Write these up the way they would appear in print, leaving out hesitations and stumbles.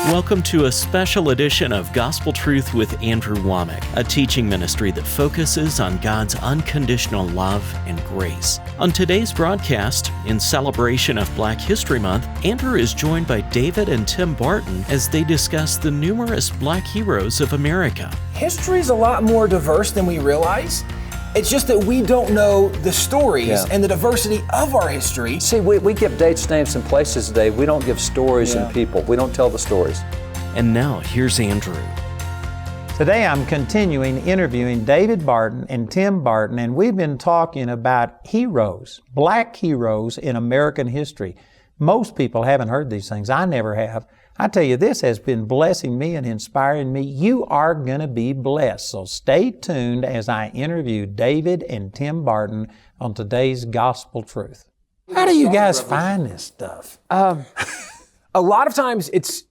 Welcome to a special edition of Gospel Truth with Andrew Wommack, a teaching ministry that focuses on God's unconditional love and grace. On today's broadcast, in celebration of Black History Month, Andrew is joined by David and Tim Barton as they discuss the numerous Black heroes of America. History is a lot more diverse than we realize. It's just that we don't know the stories and the diversity of our history. See, we give dates, names, and places today. We don't give stories and people. We don't tell the stories. And now, here's Andrew. Today I'm continuing interviewing David Barton and Tim Barton, and we've been talking about heroes, Black heroes in American history. Most people haven't heard these things. I never have. I tell you, this has been blessing me and inspiring me. You are going to be blessed. So stay tuned as I interview David and Tim Barton on today's Gospel Truth. How do you guys find this stuff? A lot of times it's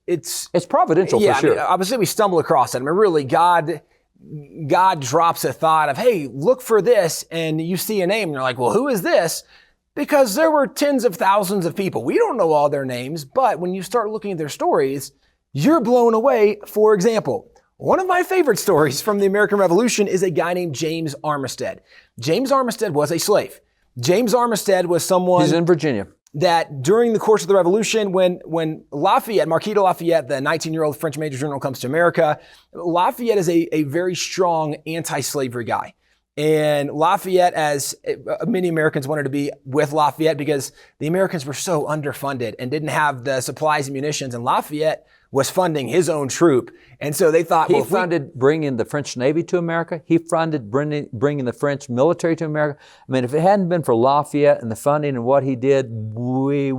providential for sure. I mean, obviously we stumble across it. I mean, really, God drops a thought of, hey, look for this, and you see a name, and you're like, well, who is this? Because there were tens of thousands of people. We don't know all their names, but when you start looking at their stories, you're blown away. For example, one of my favorite stories from the American Revolution is a guy named James Armistead. James Armistead was a slave. James Armistead was someone... He's in Virginia. That during the course of the Revolution, when Lafayette, Marquis de Lafayette, the 19-year-old French Major General, comes to America, Lafayette is a very strong anti-slavery guy. And Lafayette, as many Americans wanted to be with Lafayette because the Americans were so underfunded and didn't have the supplies and munitions, and Lafayette was funding his own troop. And so they thought, he funded bringing the French Navy to America. He funded bringing the French military to America. I mean, if it hadn't been for Lafayette and the funding and what he did, we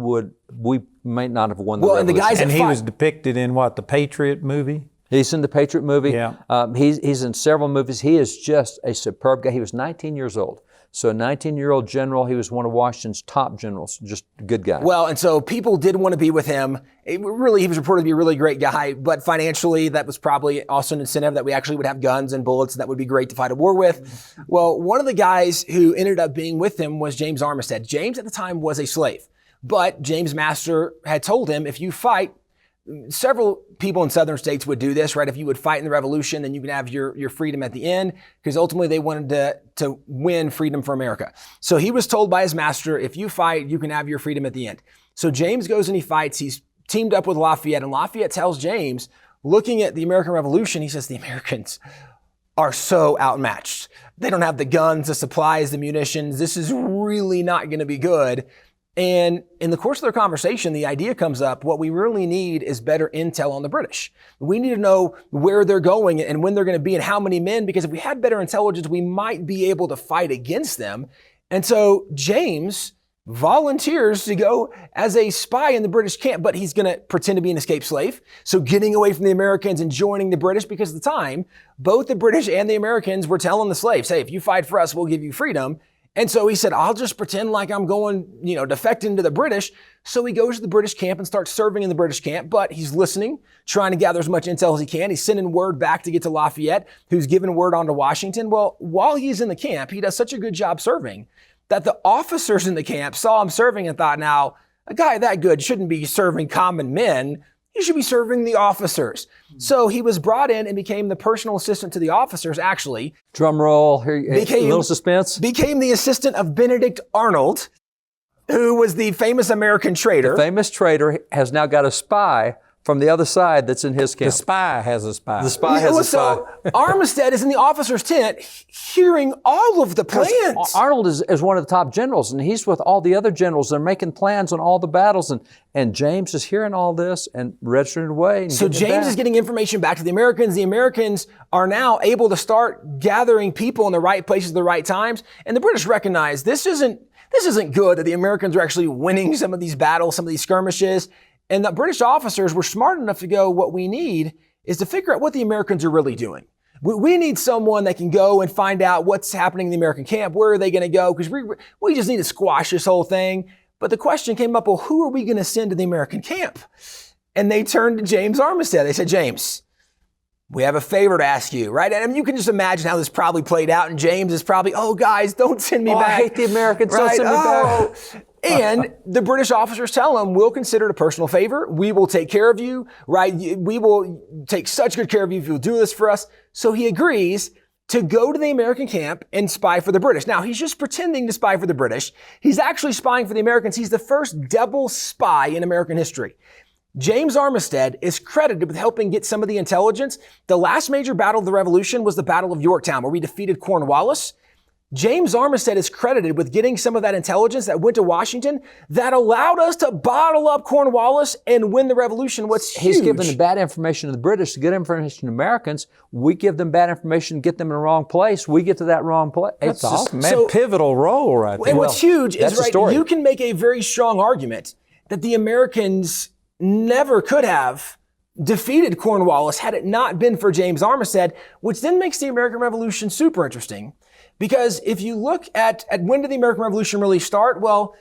might not have won the revolution. And he was depicted in what, the Patriot movie? He's in the Patriot movie. Yeah. He's in several movies. He is just a superb guy. He was 19 years old. So a 19-year-old general, he was one of Washington's top generals, just a good guy. Well, and so people did want to be with him. He was reported to be a really great guy, but financially, that was probably also an incentive that we actually would have guns and bullets that would be great to fight a war with. Well, one of the guys who ended up being with him was James Armistead. James at the time was a slave, but James' master had told him, if you fight, several people in southern states would do this, right? If you would fight in the revolution, then you can have your freedom at the end, because ultimately they wanted to win freedom for America. So he was told by his master, if you fight, you can have your freedom at the end. So James goes and he fights. He's teamed up with Lafayette, and Lafayette tells James, looking at the American Revolution, he says, the Americans are so outmatched. They don't have the guns, the supplies, the munitions. This is really not going to be good. And in the course of their conversation, the idea comes up, what we really need is better intel on the British. We need to know where they're going and when they're going to be and how many men, because if we had better intelligence, we might be able to fight against them. And so James volunteers to go as a spy in the British camp, but he's going to pretend to be an escaped slave. So getting away from the Americans and joining the British, because at the time, both the British and the Americans were telling the slaves, hey, if you fight for us, we'll give you freedom. And so he said, I'll just pretend like I'm going, defecting to the British. So he goes to the British camp and starts serving in the British camp, but he's listening, trying to gather as much intel as he can. He's sending word back to get to Lafayette, who's giving word on to Washington. Well, while he's in the camp, he does such a good job serving that the officers in the camp saw him serving and thought, now, a guy that good shouldn't be serving common men. He should be serving the officers. So he was brought in and became the personal assistant to the officers, actually. Drum roll, here, a little suspense. Became the assistant of Benedict Arnold, who was the famous American traitor. The famous traitor has now got a spy from the other side that's in his camp. The spy has a spy. The spy has a spy. So Armistead is in the officer's tent hearing all of the plans. Arnold is one of the top generals, and he's with all the other generals. They're making plans on all the battles, and James is hearing all this and registering it away. So James is getting information back to the Americans. The Americans are now able to start gathering people in the right places at the right times, and the British recognize this isn't good, that the Americans are actually winning some of these battles, some of these skirmishes. And the British officers were smart enough to go, what we need is to figure out what the Americans are really doing. We need someone that can go and find out what's happening in the American camp. Where are they going to go? Because we just need to squash this whole thing. But the question came up, well, who are we going to send to the American camp? And they turned to James Armistead. They said, James, we have a favor to ask you, right? And I mean, you can just imagine how this probably played out. And James is probably, oh, guys, don't send me back. I hate the Americans. Right? Don't send me back. And the British officers tell him, we'll consider it a personal favor. We will take care of you, right? We will take such good care of you if you'll do this for us. So he agrees to go to the American camp and spy for the British. Now, he's just pretending to spy for the British. He's actually spying for the Americans. He's the first double spy in American history. James Armistead is credited with helping get some of the intelligence. The last major battle of the Revolution was the Battle of Yorktown, where we defeated Cornwallis. James Armistead is credited with getting some of that intelligence that went to Washington that allowed us to bottle up Cornwallis and win the Revolution. What's huge. He's given the bad information to the British to good information to Americans. We give them bad information, get them in the wrong place. We get to that wrong place. That's awesome, man. Pivotal role right there. And what's huge is, right, you can make a very strong argument that the Americans never could have defeated Cornwallis had it not been for James Armistead, which then makes the American Revolution super interesting. Because if you look at when did the American Revolution really start? Well,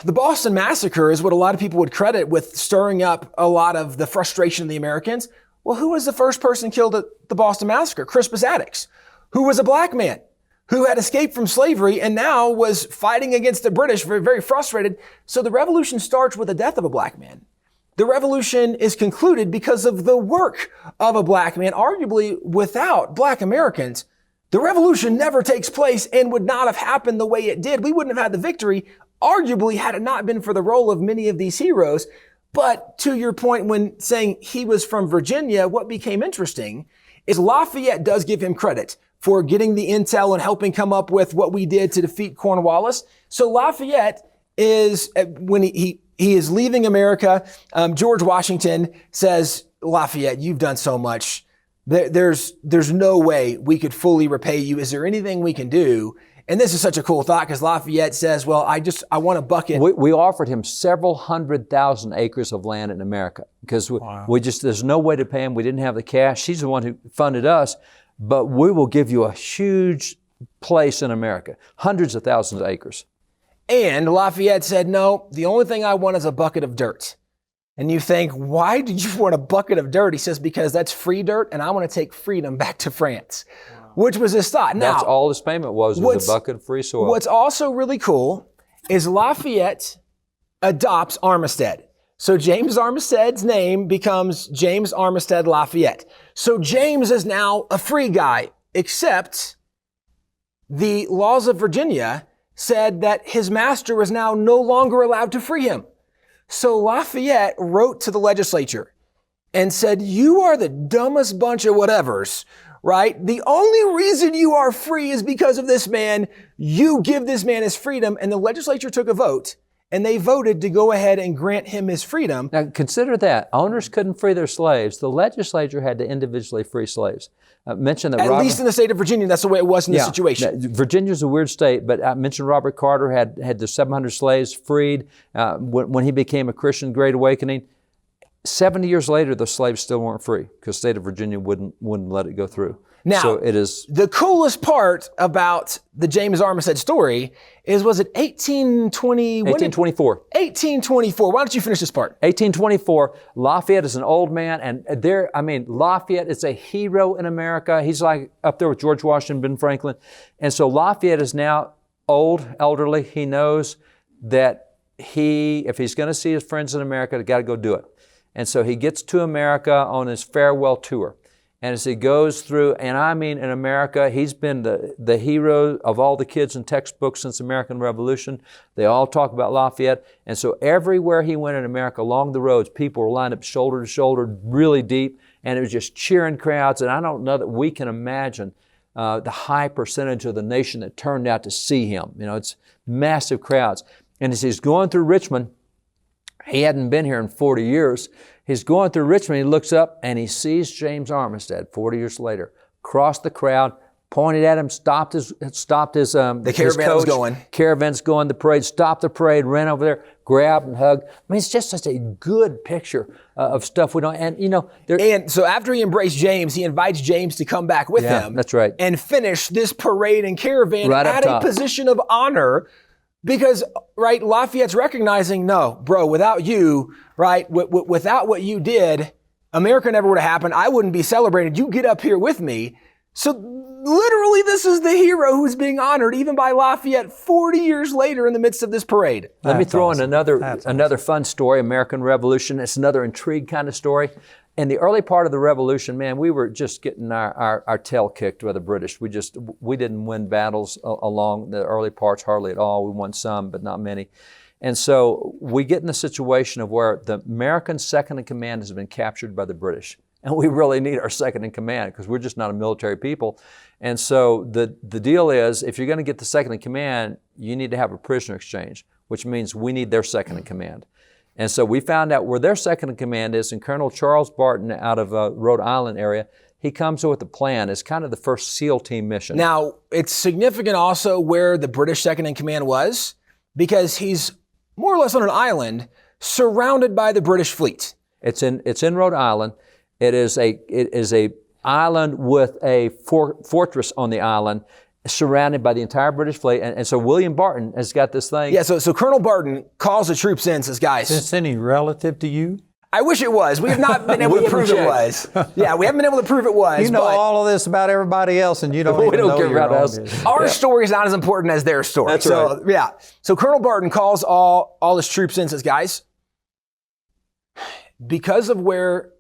the Boston Massacre is what a lot of people would credit with stirring up a lot of the frustration of the Americans. Well, who was the first person killed at the Boston Massacre? Crispus Attucks, who was a black man who had escaped from slavery and now was fighting against the British, very, very frustrated. So the revolution starts with the death of a black man. The revolution is concluded because of the work of a black man. Arguably, without black Americans, the revolution never takes place and would not have happened the way it did. We wouldn't have had the victory, arguably, had it not been for the role of many of these heroes. But to your point, when saying he was from Virginia, what became interesting is Lafayette does give him credit for getting the intel and helping come up with what we did to defeat Cornwallis. So Lafayette is, when he is leaving America, George Washington says, Lafayette, you've done so much. There's no way we could fully repay you. Is there anything we can do? And this is such a cool thought because Lafayette says, well, I want a bucket. We offered him several 100,000 acres of land in America because there's no way to pay him. We didn't have the cash. He's the one who funded us, but we will give you a huge place in America, hundreds of thousands of acres. And Lafayette said, no, the only thing I want is a bucket of dirt. And you think, why did you want a bucket of dirt? He says, because that's free dirt and I want to take freedom back to France, which was his thought. Now, that's all his payment was a bucket of free soil. What's also really cool is Lafayette adopts Armistead. So James Armistead's name becomes James Armistead Lafayette. So James is now a free guy, except the laws of Virginia said that his master was now no longer allowed to free him. So Lafayette wrote to the legislature and said, you are the dumbest bunch of whatevers, right? The only reason you are free is because of this man. You give this man his freedom. And the legislature took a vote and they voted to go ahead and grant him his freedom. Now consider that. Owners couldn't free their slaves. The legislature had to individually free slaves. I mentioned that At least in the state of Virginia, that's the way it was in this situation. Virginia's a weird state, but I mentioned Robert Carter had the 700 slaves freed when he became a Christian, Great Awakening. 70 years later, the slaves still weren't free because the state of Virginia wouldn't let it go through. Now, so it is the coolest part about the James Armistead story was it 1820? 1824. 1824. Why don't you finish this part? 1824. Lafayette is an old man, and Lafayette is a hero in America. He's like up there with George Washington, Ben Franklin. And so Lafayette is now old, elderly. He knows that if he's going to see his friends in America, he's got to go do it. And so he gets to America on his farewell tour. And as he goes through, and I mean in America, he's been the hero of all the kids in textbooks since the American Revolution. They all talk about Lafayette. And so everywhere he went in America, along the roads, people were lined up shoulder to shoulder, really deep, and it was just cheering crowds. And I don't know that we can imagine the high percentage of the nation that turned out to see him. It's massive crowds. And as he's going through Richmond, he hadn't been here in 40 years. He's going through Richmond, he looks up and he sees James Armistead 40 years later, crossed the crowd, pointed at him, stopped his the caravan was going. Caravan's going, the parade, stopped the parade, ran over there, grabbed and hugged. I mean, it's just such a good picture of stuff we don't, and so after he embraced James, he invites James to come back with him. That's right. And finish this parade and caravan right at a position of honor. Because, right, Lafayette's recognizing, no, bro, without you, right, without what you did, America never would have happened. I wouldn't be celebrated. You get up here with me. So literally this is the hero who's being honored even by Lafayette 40 years later in the midst of this parade. Let me throw in another fun story, American Revolution. It's another intrigue kind of story. In the early part of the Revolution, man, we were just getting our tail kicked by the British. We didn't win battles along the early parts hardly at all. We won some, but not many. And so we get in the situation of where the American second in command has been captured by the British. And we really need our second in command because we're just not a military people. And so the deal is, if you're going to get the second in command, you need to have a prisoner exchange, which means we need their second in command. And so we found out where their second in command is, and Colonel Charles Barton out of Rhode Island area, he comes up with a plan. It's kind of the first SEAL team mission. Now, it's significant also where the British second in command was, because he's more or less on an island surrounded by the British fleet. It's in Rhode Island. It is a island with a fortress on the island, surrounded by the entire British fleet. And so William Barton has got this thing. Yeah, so Colonel Barton calls the troops in and says, guys. Is this any relative to you? I wish it was. We have not been able to prove it was. Yeah, we haven't been able to prove it was. You know all of this about everybody else, and you don't even know care your about own us. business. Our story is not as important as their story. That's right. Yeah. So Colonel Barton calls all his troops in and says, guys, because of where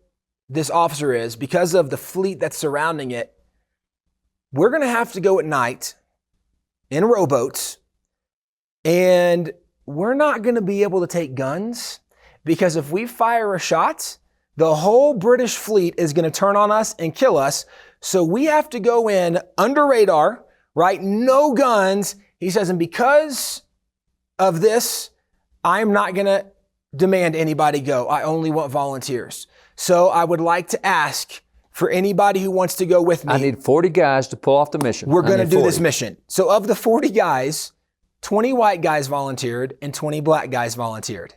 this officer is, because of the fleet that's surrounding it, we're going to have to go at night in rowboats, and we're not going to be able to take guns, because if we fire a shot, the whole British fleet is going to turn on us and kill us. So we have to go in under radar, right? No guns. He says, and because of this, I'm not going to demand anybody go. I only want volunteers. So I would like to ask for anybody who wants to go with me. I need 40 guys to pull off the mission. We're going to do this mission. So of the 40 guys, 20 white guys volunteered and 20 black guys volunteered.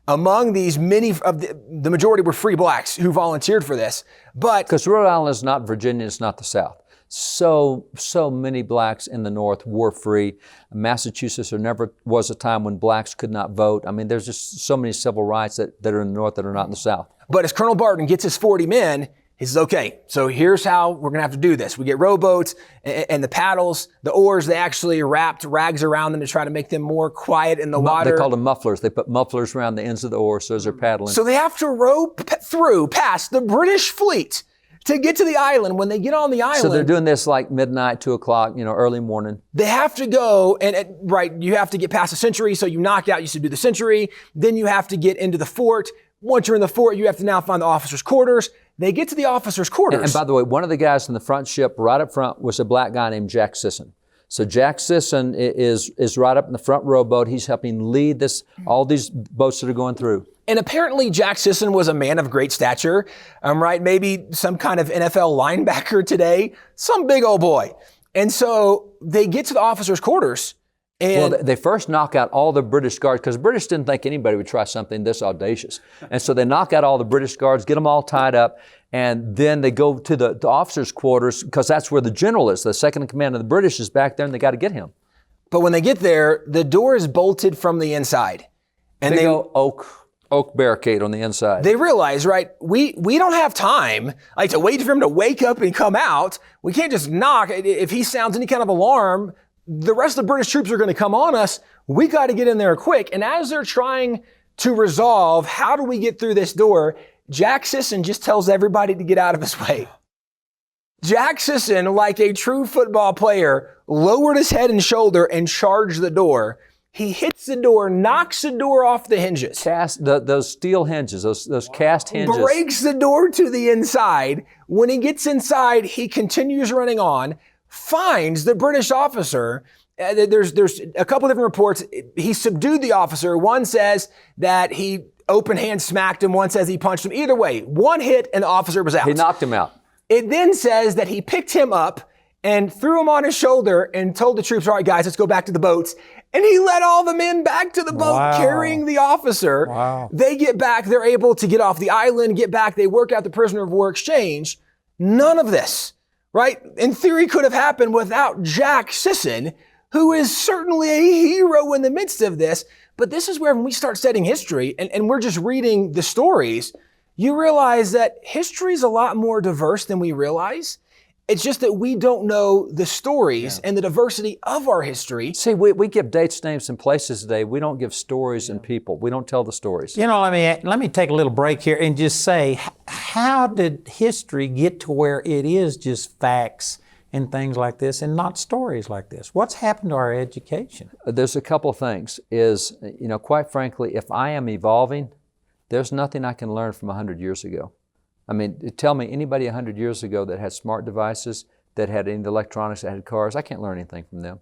Among these, many of the majority were free blacks who volunteered for this. But because Rhode Island is not Virginia, it's not the South. So many blacks in the North were free. Massachusetts, there never was a time when blacks could not vote. I mean, there's just so many civil rights that are in the North that are not in the South. But as Colonel Barton gets his 40 men, he says, okay, so here's how we're going to have to do this. We get rowboats and the paddles, the oars, they actually wrapped rags around them to try to make them more quiet in the water. They call them mufflers. They put mufflers around the ends of the oars so as they're paddling. So they have to row through past the British fleet to get to the island. When they get on the island. So they're doing this like midnight, 2 o'clock, early morning. They have to go and you have to get past the sentry. So you knock out, you should do the sentry. Then you have to get into the fort. Once you're in the fort, you have to now find the officers' quarters. They get to the officers' quarters. And by the way, one of the guys in the front ship, right up front, was a black guy named Jack Sisson. So Jack Sisson is right up in the front rowboat. He's helping lead all these boats that are going through. And apparently Jack Sisson was a man of great stature, right? Maybe some kind of NFL linebacker today, some big old boy. And so they get to the officers' quarters. And well, they first knock out all the British guards because the British didn't think anybody would try something this audacious. And so they knock out all the British guards, get them all tied up, and then they go to the officers' quarters because that's where the general is. The second in command of the British is back there, and they got to get him. But when they get there, the door is bolted from the inside. And they go oak barricade on the inside. They realize, right, we don't have time to wait for him to wake up and come out. We can't just knock. If he sounds any kind of alarm, the rest of the British troops are going to come on us. We got to get in there quick. And as they're trying to resolve, how do we get through this door, Jack Sisson just tells everybody to get out of his way. Jack Sisson, like a true football player, lowered his head and shoulder and charged the door. He hits the door, knocks the door off the hinges. Those steel hinges, those cast hinges. Breaks the door to the inside. When he gets inside, he continues running on, finds the British officer. There's a couple different reports. He subdued the officer. One says that he open hand smacked him. One says he punched him. Either way, one hit and the officer was out. He knocked him out. It then says that he picked him up and threw him on his shoulder and told the troops, all right, guys, let's go back to the boats. And he led all the men back to the boat carrying the officer. Wow. They get back. They're able to get off the island, get back. They work out the prisoner of war exchange. None of this, right, in theory could have happened without Jack Sisson, who is certainly a hero in the midst of this. But this is where when we start studying history and we're just reading the stories, you realize that history is a lot more diverse than we realize. It's just that we don't know the stories and the diversity of our history. See, we give dates, names, and places today. We don't give stories and people. We don't tell the stories. You know, let me take a little break here and just say, how did history get to where it is just facts and things like this and not stories like this? What's happened to our education? There's a couple of things. Quite frankly, if I am evolving, there's nothing I can learn from 100 years ago. I mean, tell me anybody 100 years ago that had smart devices, that had any electronics, that had cars, I can't learn anything from them.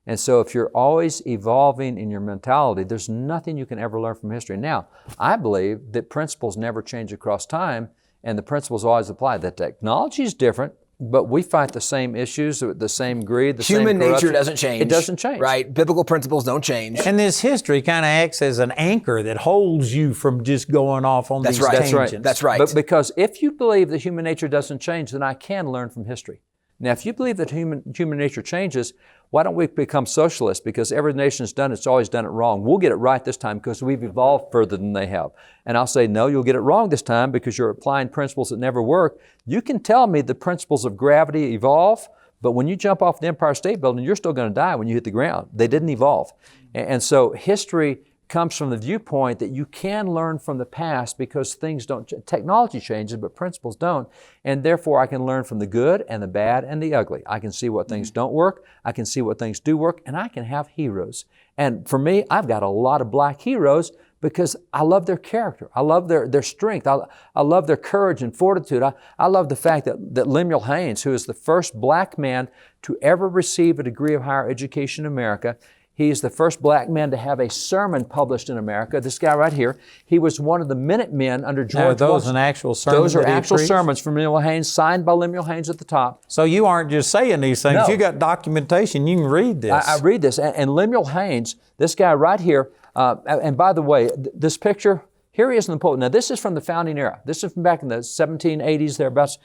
And so if you're always evolving in your mentality, there's nothing you can ever learn from history. Now, I believe that principles never change across time, and the principles always apply. The technology is different, but we fight the same issues, the same greed, the Human same corruption. nature doesn't change. It doesn't change. Right? Biblical principles don't change. And this history kind of acts as an anchor that holds you from just going off on these tangents. That's right. But because if you believe that human nature doesn't change, then I can learn from history. Now, if you believe that human nature changes, why don't we become socialists? Because every nation's done it's always done it wrong. We'll get it right this time because we've evolved further than they have. And I'll say, no, you'll get it wrong this time because you're applying principles that never work. You can tell me the principles of gravity evolve, but when you jump off the Empire State Building, you're still going to die when you hit the ground. They didn't evolve. And so history comes from the viewpoint that you can learn from the past because things don't, technology changes, but principles don't. And therefore I can learn from the good and the bad and the ugly. I can see what things don't work, I can see what things do work, and I can have heroes. And for me, I've got a lot of black heroes because I love their character. I love their strength. I love their courage and fortitude. I love the fact that Lemuel Haynes, who is the first black man to ever receive a degree of higher education in America, he's the first black man to have a sermon published in America. This guy right here, he was one of the Minutemen under George Washington. Are those an actual sermon? Those are actual sermons from Lemuel Haynes, signed by Lemuel Haynes at the top. So you aren't just saying these things. No. You got documentation. You can read this. I read this. And Lemuel Haynes, this guy right here, and by the way, this picture, here he is in the pulpit. Now this is from the founding era. This is from back in the 1780s, thereabouts.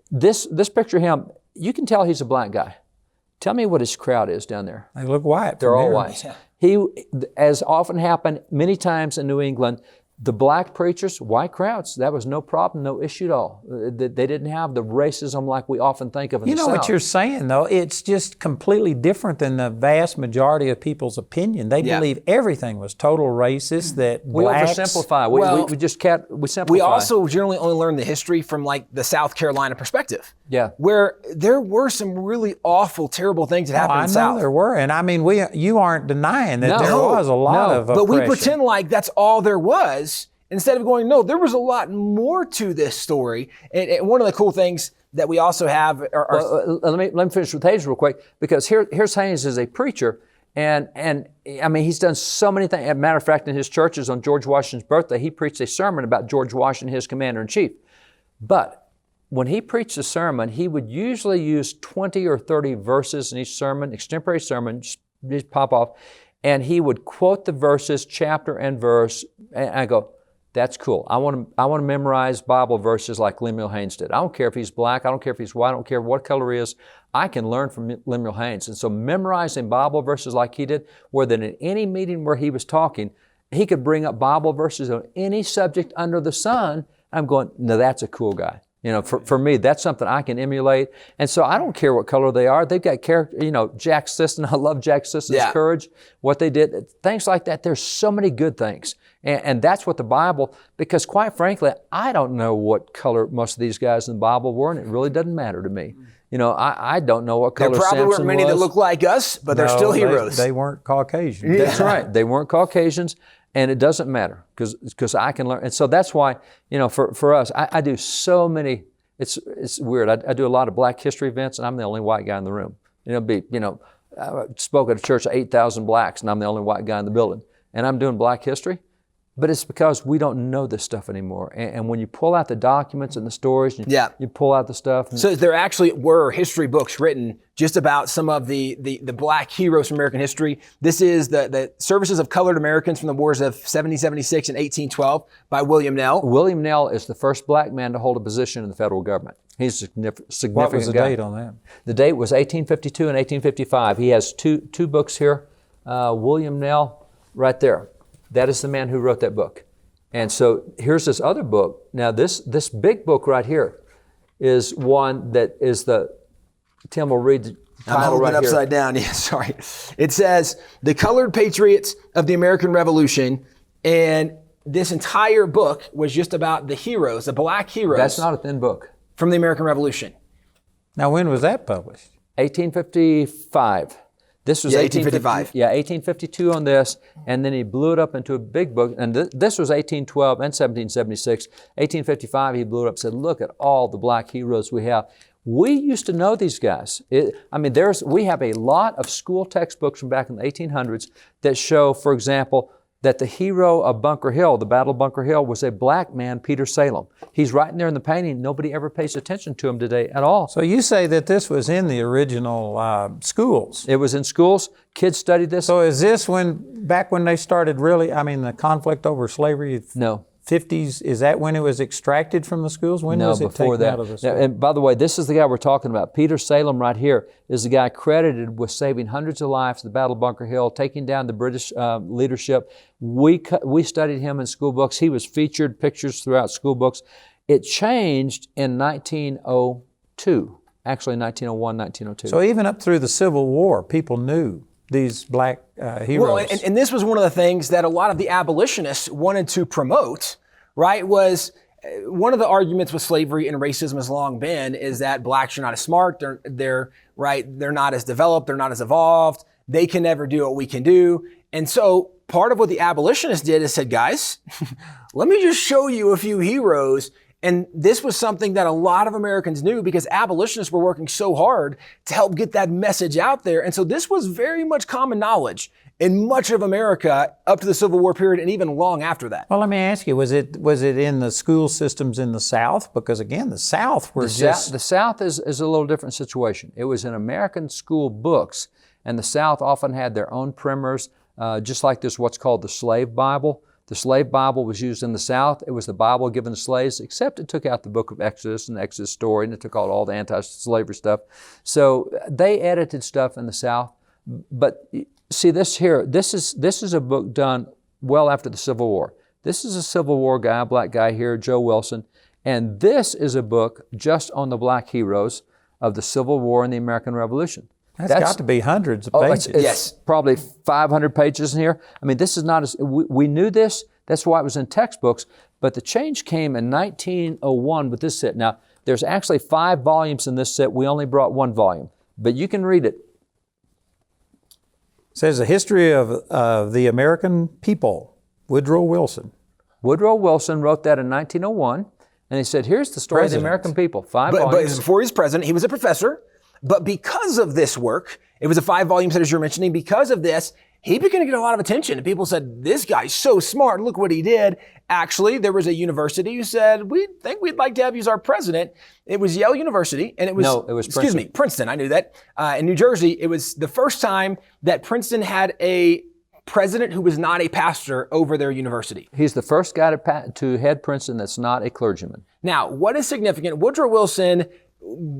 This picture of him, you can tell he's a black guy. Tell me what his crowd is down there. They look white. They're all white. He, as often happened many times in New England, the black preachers, white crowds, that was no problem, no issue at all. They didn't have the racism like we often think of in the South. You know what you're saying, though? It's just completely different than the vast majority of people's opinion. They believe everything was total racist, that we blacks... oversimplify. We simplify. We also generally only learn the history from like the South Carolina perspective. Yeah. Where there were some really awful, terrible things that happened in the South. I know there were. And I mean, you aren't denying that there was a lot of oppression. But we pretend like that's all there was, instead of going, no, there was a lot more to this story. And one of the cool things that we also have are... let me finish with Haynes real quick, because here's Haynes as a preacher, and I mean, he's done so many things. As a matter of fact, in his churches on George Washington's birthday, he preached a sermon about George Washington, his commander-in-chief. But when he preached a sermon, he would usually use 20 or 30 verses in each sermon, extemporary sermon, just pop off, and he would quote the verses, chapter and verse, and I go, that's cool. I want to memorize Bible verses like Lemuel Haynes did. I don't care if he's black. I don't care if he's white. I don't care what color he is. I can learn from Lemuel Haynes. And so memorizing Bible verses like he did, where that in any meeting where he was talking, he could bring up Bible verses on any subject under the sun. I'm going, no, that's a cool guy. You know, for me, that's something I can emulate. And so I don't care what color they are. They've got character, you know, Jack Sisson. I love Jack Sisson's courage, what they did, things like that. There's so many good things. And that's what the Bible, because quite frankly, I don't know what color most of these guys in the Bible were, and it really doesn't matter to me. You know, I don't know what color Samson was. There probably weren't many that look like us, but they're still heroes. They weren't Caucasian. That's right. They weren't Caucasians. And it doesn't matter because I can learn. And so that's why, you know, for us, I do so many, it's weird. I do a lot of Black history events, and I'm the only white guy in the room. I spoke at a church of 8,000 blacks, and I'm the only white guy in the building. And I'm doing Black history. But it's because we don't know this stuff anymore. And when you pull out the documents and the stories, you pull out the stuff. So there actually were history books written just about some of the black heroes from American history. This is the Services of Colored Americans from the Wars of 1776 and 1812 by William Nell. William Nell is the first black man to hold a position in the federal government. He's a significant What was the guy. date on that? The date was 1852 and 1855. He has two books here. William Nell, right there. That is the man who wrote that book. And so here's this other book. Now this big book right here is one that is Tim will read the I'm title holding right it upside here. down. Yeah, sorry. It says, The Colored Patriots of the American Revolution. And this entire book was just about the heroes, the black heroes. That's not a thin book. From the American Revolution. Now, when was that published? 1855. This was 1855. 1852 on this, and then he blew it up into a big book, and this was 1812 and 1776. 1855, he blew it up and said, look at all the black heroes we have. We used to know these guys. We have a lot of school textbooks from back in the 1800s that show, for example, that the hero of Bunker Hill, the Battle of Bunker Hill, was a black man, Peter Salem. He's right in there in the painting. Nobody ever pays attention to him today at all. So you say that this was in the original schools. It was in schools. Kids studied this. So is this back when they started really, the conflict over slavery? No. 50s, is that when it was extracted from the schools? When was it taken out of the schools? And by the way, this is the guy we're talking about. Peter Salem right here is the guy credited with saving hundreds of lives at the Battle of Bunker Hill, taking down the British leadership. We studied him in school books. He was featured pictures throughout school books. It changed in 1902, actually 1901, 1902. So even up through the Civil War, people knew these black heroes. Well, and this was one of the things that a lot of the abolitionists wanted to promote, right? Was one of the arguments with slavery and racism has long been is that blacks are not as smart, they're not as developed, they're not as evolved, they can never do what we can do. And so part of what the abolitionists did is said, guys, let me just show you a few heroes. And this was something that a lot of Americans knew because abolitionists were working so hard to help get that message out there. And so this was very much common knowledge in much of America up to the Civil War period and even long after that. Well, let me ask you, was it in the school systems in the South? Because again, the South were The South is a little different situation. It was in American school books, and the South often had their own primers, just like there's what's called the Slave Bible. The Slave Bible was used in the South. It was the Bible given to slaves, except it took out the book of Exodus and the Exodus story, and it took out all the anti-slavery stuff. So they edited stuff in the South. But see this here, this is a book done well after the Civil War. This is a Civil War guy, a black guy here, Joe Wilson. And this is a book just on the black heroes of the Civil War and the American Revolution. That's got to be hundreds of pages. It's probably 500 pages in here. This is not we knew this. That's why it was in textbooks. But the change came in 1901 with this set. Now, there's actually 5 volumes in this set. We only brought 1 volume. But you can read it. It says the history of the American people, Woodrow Wilson. Woodrow Wilson wrote that in 1901. And he said, here's the story of the American people. 5 volumes. But before he was president, he was a professor. But because of this work, it was a 5-volume set, as you're mentioning. Because of this, he began to get a lot of attention. And people said, this guy's so smart. Look what he did. Actually, there was a university who said, we think we'd like to have you as our president. It was Yale University. And it was, no, it was Princeton. Princeton. I knew that. In New Jersey, it was the first time that Princeton had a president who was not a pastor over their university. He's the first guy to head Princeton that's not a clergyman. Now, what is significant? Woodrow Wilson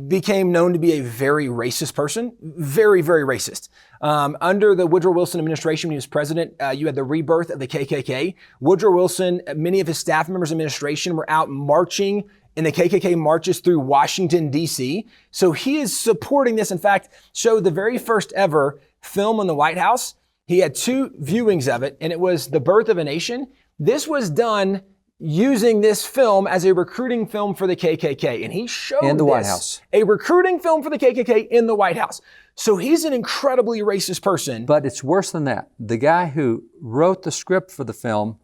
became known to be a very racist person, very, very racist. Under the Woodrow Wilson administration, when he was president, you had the rebirth of the KKK. Woodrow Wilson, many of his staff members' administration were out marching in the KKK marches through Washington, D.C. So he is supporting this. In fact, showed the very first ever film in the White House. He had 2 viewings of it, and it was The Birth of a Nation. This was done using this film as a recruiting film for the KKK. And he showed in the White House. A recruiting film for the KKK in the White House. So he's an incredibly racist person. But it's worse than that. The guy who wrote the script for the film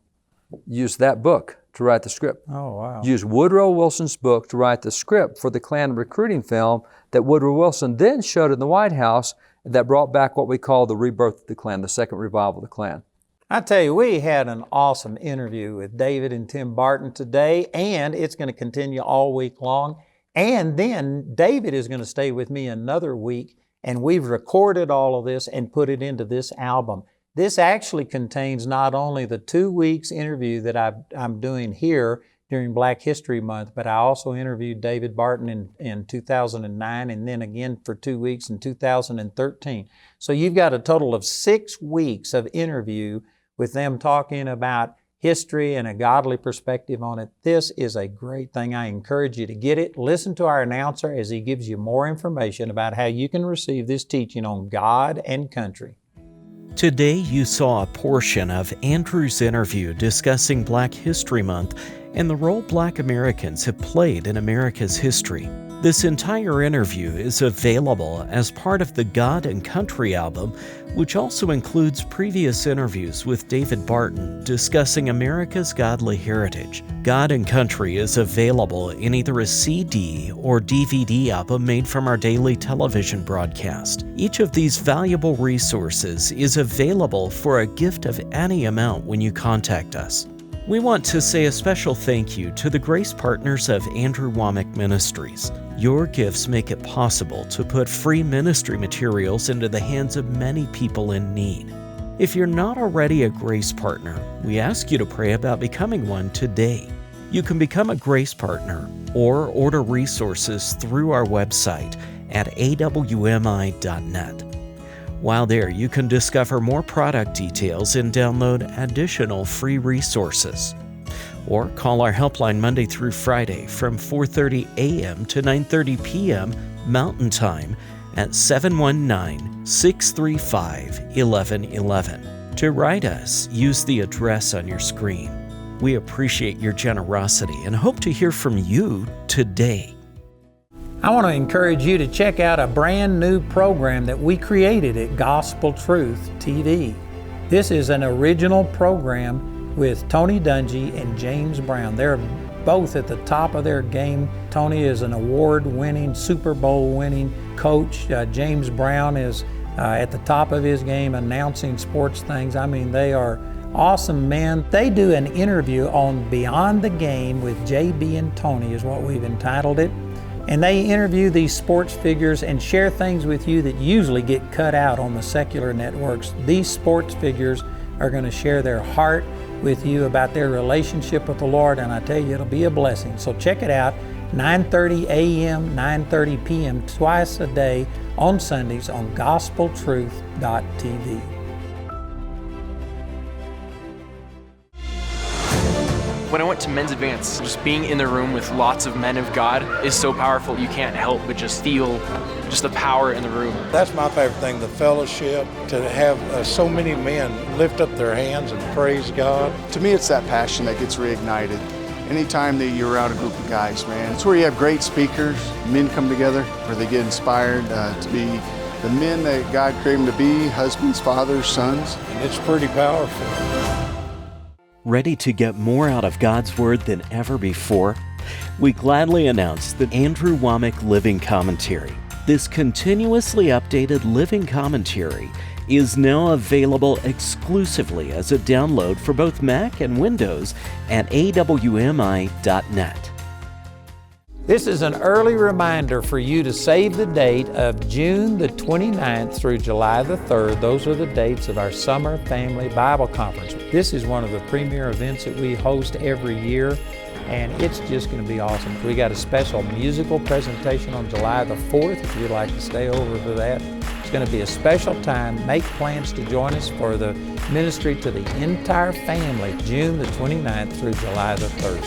used that book to write the script. Oh, wow. Used Woodrow Wilson's book to write the script for the Klan recruiting film that Woodrow Wilson then showed in the White House that brought back what we call the rebirth of the Klan, the second revival of the Klan. I tell you, we had an awesome interview with David and Tim Barton today, and it's going to continue all week long. And then David is going to stay with me another week, and we've recorded all of this and put it into this album. This actually contains not only the 2 weeks interview that I'm doing here during Black History Month, but I also interviewed David Barton in 2009 and then again for 2 weeks in 2013. So you've got a total of 6 weeks of interview with them talking about history and a godly perspective on it. This is a great thing. I encourage you to get it. Listen to our announcer as he gives you more information about how you can receive this teaching on God and country. Today you saw a portion of Andrew's interview discussing Black History Month and the role Black Americans have played in America's history. This entire interview is available as part of the God and Country album, which also includes previous interviews with David Barton discussing America's godly heritage. God and Country is available in either a CD or DVD album made from our daily television broadcast. Each of these valuable resources is available for a gift of any amount when you contact us. We want to say a special thank you to the grace partners of Andrew Wommack Ministries. Your gifts make it possible to put free ministry materials into the hands of many people in need. If you're not already a grace partner, we ask you to pray about becoming one today. You can become a grace partner or order resources through our website at awmi.net. While there, you can discover more product details and download additional free resources. Or call our helpline Monday through Friday from 4:30 a.m. to 9:30 p.m. Mountain Time at 719-635-1111. To write us, use the address on your screen. We appreciate your generosity and hope to hear from you today. I want to encourage you to check out a brand new program that we created at Gospel Truth TV. This is an original program with Tony Dungy and James Brown. They're both at the top of their game. Tony is an award-winning, Super Bowl-winning coach. James Brown is at the top of his game announcing sports things. I mean, they are awesome men. They do an interview on Beyond the Game with JB and Tony is what we've entitled it. And they interview these sports figures and share things with you that usually get cut out on the secular networks. These sports figures are going to share their heart with you about their relationship with the Lord, and I tell you, it'll be a blessing. So check it out, 9:30 a.m., 9:30 p.m., twice a day on Sundays on gospeltruth.tv. When I went to men's advance, just being in the room with lots of men of God is so powerful. You can't help but just feel just the power in the room. That's my favorite thing, the fellowship, to have so many men lift up their hands and praise God. To me, it's that passion that gets reignited. Anytime that you're around a group of guys, man, it's where you have great speakers, men come together, where they get inspired to be the men that God created them to be, husbands, fathers, sons. And it's pretty powerful. Ready to get more out of God's Word than ever before? We gladly announce the Andrew Wommack Living Commentary. This continuously updated living commentary is now available exclusively as a download for both Mac and Windows at awmi.net. This is an early reminder for you to save the date of June the 29th through July the 3rd. Those are the dates of our Summer Family Bible Conference. This is one of the premier events that we host every year, and it's just going to be awesome. We got a special musical presentation on July the 4th if you'd like to stay over for that. It's going to be a special time. Make plans to join us for the ministry to the entire family, June the 29th through July the 3rd.